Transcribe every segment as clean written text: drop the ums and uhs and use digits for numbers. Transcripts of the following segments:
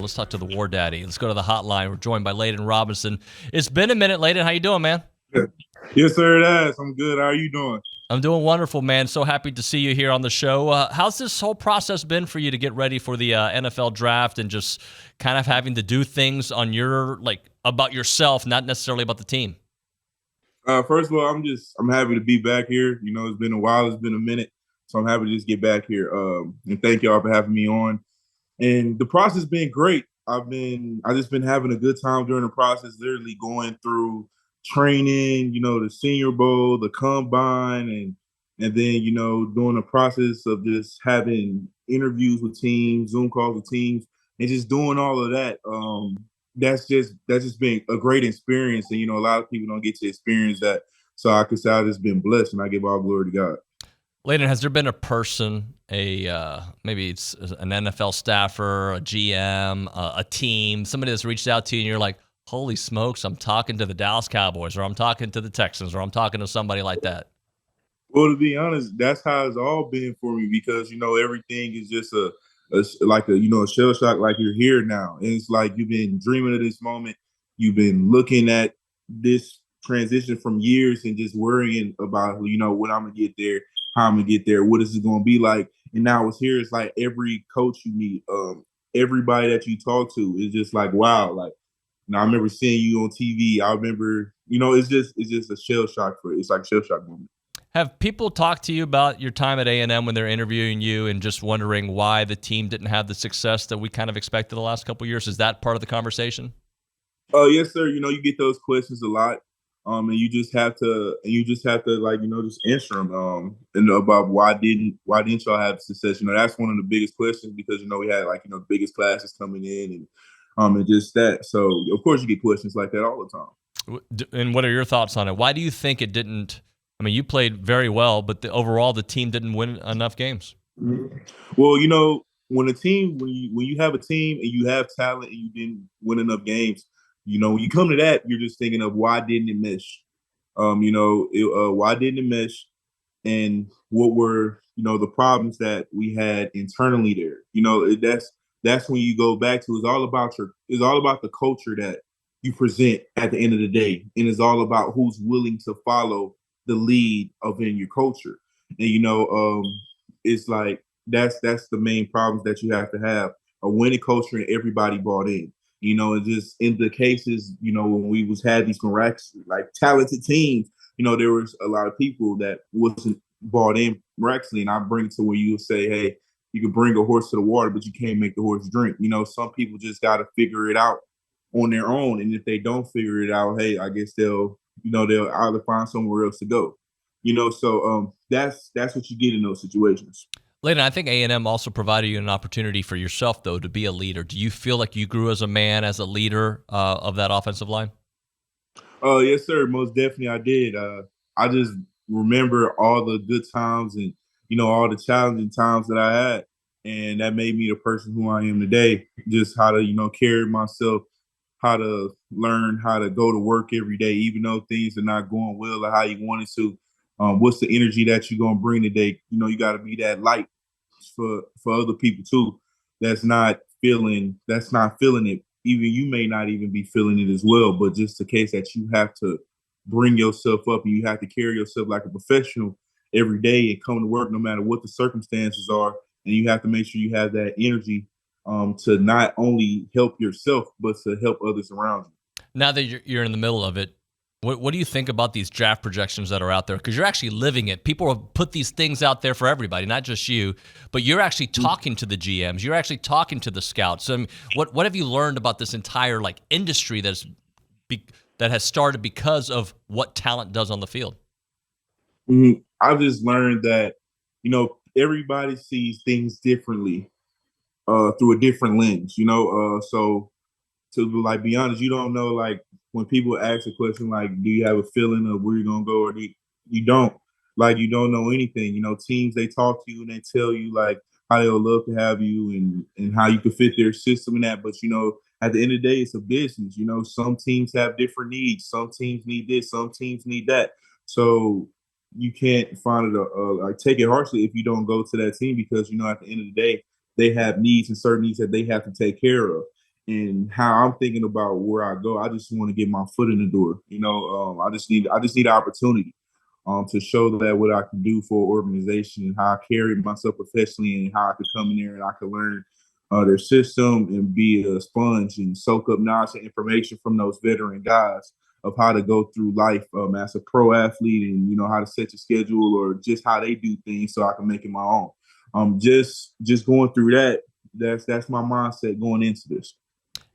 Let's talk to the War Daddy. Let's go to the hotline. We're joined by Layden Robinson. It's been a minute, Layden. How you doing, man? Yes, sir, it has. I'm good. How are you doing? I'm doing wonderful, man. So happy to see you here on the show. How's this whole process been for you to get ready for the NFL draft and just kind of having to do things on your, about yourself, not necessarily about the team? First of all, I'm happy to be back here. It's been a while. It's been a minute. So I'm happy to just get back here. And thank y'all for having me on. And the process has been great. I just been having a good time during the process, literally going through training, the Senior Bowl, the Combine, and then, doing the process of just having interviews with teams, Zoom calls with teams, and just doing all of that. That's just been a great experience. And, a lot of people don't get to experience that. So I could say I've just been blessed, and I give all glory to God. Layden, has there been a person, maybe it's an NFL staffer, a GM, a team, somebody that's reached out to you and you're like, holy smokes, I'm talking to the Dallas Cowboys, or I'm talking to the Texans, or I'm talking to somebody like that? Well, to be honest, that's how it's all been for me because, everything is just a shell shock, like you're here now. And it's like you've been dreaming of this moment. You've been looking at this transition from years and just worrying about, when I'm going to get there, how I'm going to get there, what is it going to be like. And now it's here. It's like every coach you meet, everybody that you talk to is just like, wow. Like, I remember seeing you on TV. I remember, it's just a shell shock it's like a shell shock moment. Have people talked to you about your time at A&M when they're interviewing you and just wondering why the team didn't have the success that we kind of expected the last couple of years? Is that part of the conversation? Yes, sir. You get those questions a lot. And you just have to just answer them. And about why didn't y'all have success? That's one of the biggest questions because we had the biggest classes coming in and just that. So of course you get questions like that all the time. And what are your thoughts on it? Why do you think it didn't? I mean, you played very well, but overall the team didn't win enough games. Mm-hmm. Well, when you have a team and you have talent and you didn't win enough games, when you come to that, you're just thinking of why didn't it mesh? Why didn't it mesh? And what were the problems that we had internally there? That's when you go back to it's all about the culture that you present at the end of the day, and it's all about who's willing to follow the lead of in your culture. And it's like that's the main problems that you have to have a winning culture and everybody bought in. And just in the cases, when we had these miraculous, talented teams, there was a lot of people that wasn't bought in miraculously. And I bring it to where you say, hey, you can bring a horse to the water, but you can't make the horse drink. Some people just got to figure it out on their own. And if they don't figure it out, hey, I guess they'll either find somewhere else to go. So that's what you get in those situations. Layden, I think A&M also provided you an opportunity for yourself, though, to be a leader. Do you feel like you grew as a man, as a leader of that offensive line? Yes, sir. Most definitely I did. I just remember all the good times and, all the challenging times that I had. And that made me the person who I am today. Just how to, carry myself, how to learn how to go to work every day, even though things are not going well or how you wanted to. What's the energy that you're going to bring today? You got to be that light for other people too. That's not feeling it. Even you may not even be feeling it as well, but just the case that you have to bring yourself up and you have to carry yourself like a professional every day and come to work no matter what the circumstances are. And you have to make sure you have that energy to not only help yourself, but to help others around you. Now that you're in the middle of it, what do you think about these draft projections that are out there? Because you're actually living it. People have put these things out there for everybody, not just you, but you're actually talking to the GMs. You're actually talking to the scouts. So, what have you learned about this entire industry that has started because of what talent does on the field? Mm-hmm. I've just learned that, everybody sees things differently through a different lens, so to be honest, you don't know when people ask a question do you have a feeling of where you're gonna go or you don't you don't know anything. Teams they talk to you and they tell you how they'll love to have you and how you can fit their system and that. But at the end of the day, it's a business. Some teams have different needs. Some teams need this. Some teams need that. So you can't find it take it harshly if you don't go to that team because at the end of the day they have needs and certain needs that they have to take care of. and how I'm thinking about where I go. I just want to get my foot in the door. I just need an opportunity to show that what I can do for an organization and how I carry myself professionally and how I could come in there and I could learn their system and be a sponge and soak up knowledge and information from those veteran guys of how to go through life as a pro athlete and how to set your schedule or just how they do things so I can make it my own. Just going through that. That's my mindset going into this.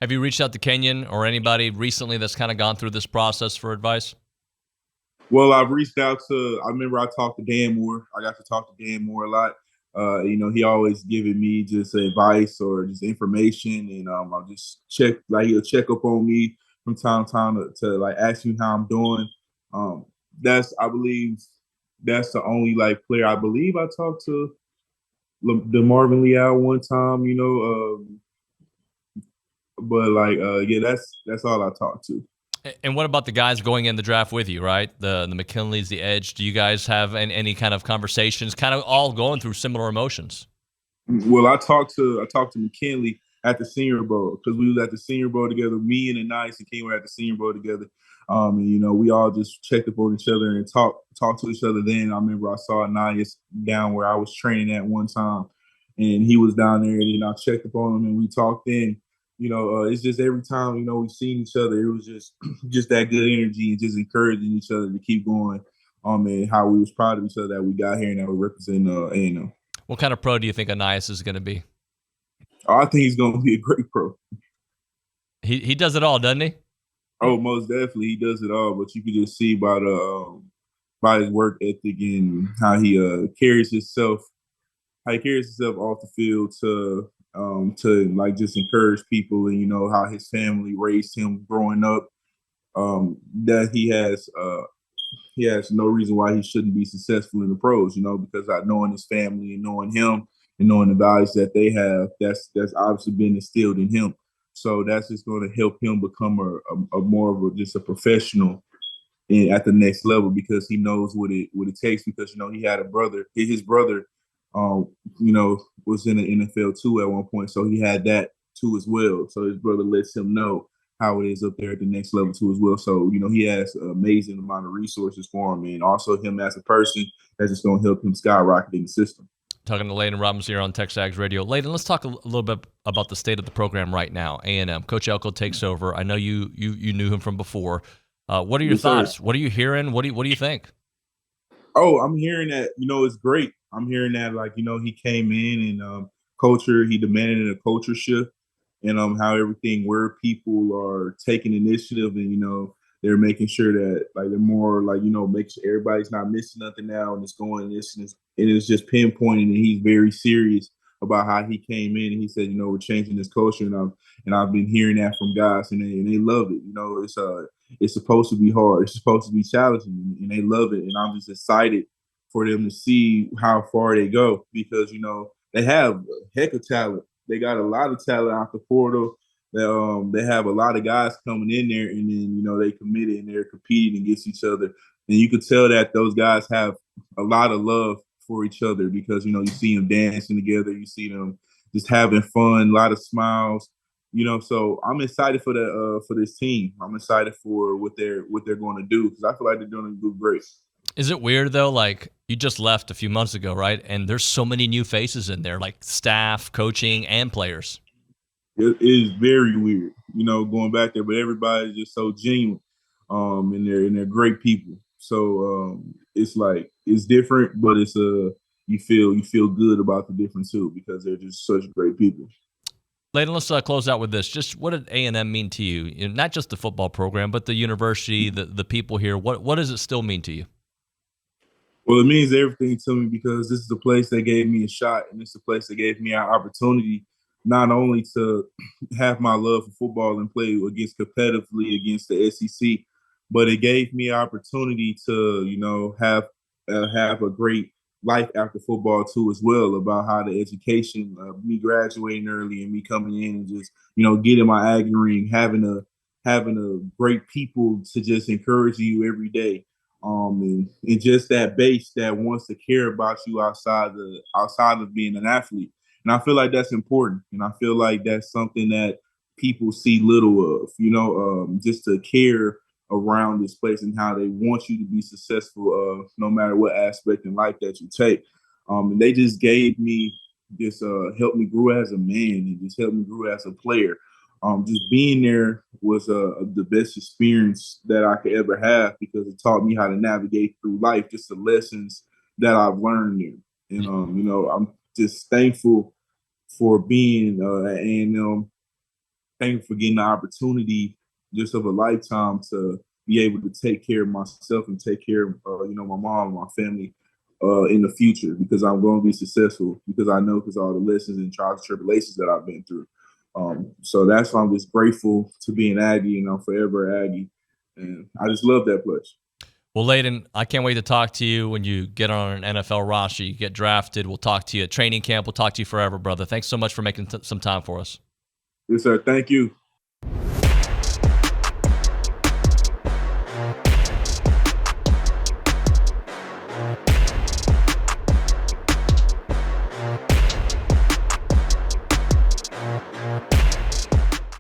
Have you reached out to Kenyon or anybody recently that's kind of gone through this process for advice? Well, I've reached out to. I remember I talked to Dan Moore. I got to talk to Dan Moore a lot. He always giving me just advice or just information, and I'll just check. Like he'll check up on me from time to time to like ask me how I'm doing. I believe that's the only like player I believe I talked to. The Marvin Leal one time, but yeah, that's all I talked to. And what about the guys going in the draft with you, right? The McKinleys, the Edge. Do you guys have any kind of conversations, kind of all going through similar emotions? Well, I talked to McKinley at the Senior Bowl because we was at the Senior Bowl together. Me and Anais and King were at the Senior Bowl together. We all just checked up on each other and talked to each other. Then I remember I saw Anais down where I was training at one time, and he was down there, and then I checked up on him and we talked then. It's just every time, we've seen each other, it was just that good energy and just encouraging each other to keep going. And how we was proud of each other that we got here and that we represent A&M. What kind of pro do you think Anais is going to be? I think he's going to be a great pro. He does it all, doesn't he? Oh, most definitely, he does it all. But you can just see by his work ethic and how he carries himself off the field to like just encourage people and how his family raised him growing up. That he has no reason why he shouldn't be successful in the pros. Because I knowing his family and knowing him and knowing the values that they have, that's obviously been instilled in him. So that's just going to help him become a more of just a professional at the next level because he knows what it takes. Because he had a brother, his brother. Was in the NFL too at one point. So he had that too as well. So his brother lets him know how it is up there at the next level too as well. So, he has an amazing amount of resources for him. And also him as a person, that's just going to help him skyrocket in the system. Talking to Layden Robinson here on TexAgs Radio. Layden, let's talk a little bit about the state of the program right now. A&M. Coach Elko takes over. I know you knew him from before. What are your thoughts? What are you hearing? What do you think? Oh, I'm hearing that, it's great. I'm hearing that, he came in and he demanded a culture shift and how everything where people are taking initiative and, they're making sure that, they're more, make sure everybody's not missing nothing now and it's going this and it's just pinpointing and he's very serious about how he came in and he said, we're changing this culture and I've been hearing that from guys and they love it. It's supposed to be hard. It's supposed to be challenging and they love it. And I'm just excited for them to see how far they go because, they have a heck of talent. They got a lot of talent out the portal. They have a lot of guys coming in there and then, they committed and they're competing against each other. And you could tell that those guys have a lot of love for each other because, you see them dancing together. You see them just having fun, a lot of smiles. So I'm excited for this team. I'm excited for what they're going to do because I feel like they're doing great. Is it weird though? Like you just left a few months ago, right? And there's so many new faces in there, like staff, coaching, and players. It is very weird, going back there, but everybody's just so genuine, and they're great people. So it's like it's different, but it's you feel good about the difference too because they're just such great people. Layden, let's close out with this. Just what did A&M mean to you? Not just the football program, but the university, the people here. What does it still mean to you? Well, it means everything to me because this is the place that gave me a shot, and it's the place that gave me an opportunity not only to have my love for football and play competitively against the SEC, but it gave me an opportunity to, have a great life after football too as well about how the education, me graduating early and me coming in and just, getting my Aggie ring, having a great people to just encourage you every day. And just that base that wants to care about you outside of being an athlete. And I feel like that's important. And I feel like that's something that people see little of, just to care around this place and how they want you to be successful, no matter what aspect in life that you take. And they just gave me this, helped me grow as a man and just helped me grow as a player. Just being there was the best experience that I could ever have because it taught me how to navigate through life, just the lessons that I've learned there. And, I'm just thankful for being at A&M, thankful for getting the opportunity just of a lifetime to be able to take care of myself and take care of, my mom and my family in the future because I'm going to be successful because I know because all the lessons and trials and tribulations that I've been through. So that's why I'm just grateful to be an Aggie, and I'm forever Aggie. And I just love that place. Well, Layden, I can't wait to talk to you when you get on an NFL roster, you get drafted. We'll talk to you at training camp. We'll talk to you forever, brother. Thanks so much for making some time for us. Yes, sir. Thank you.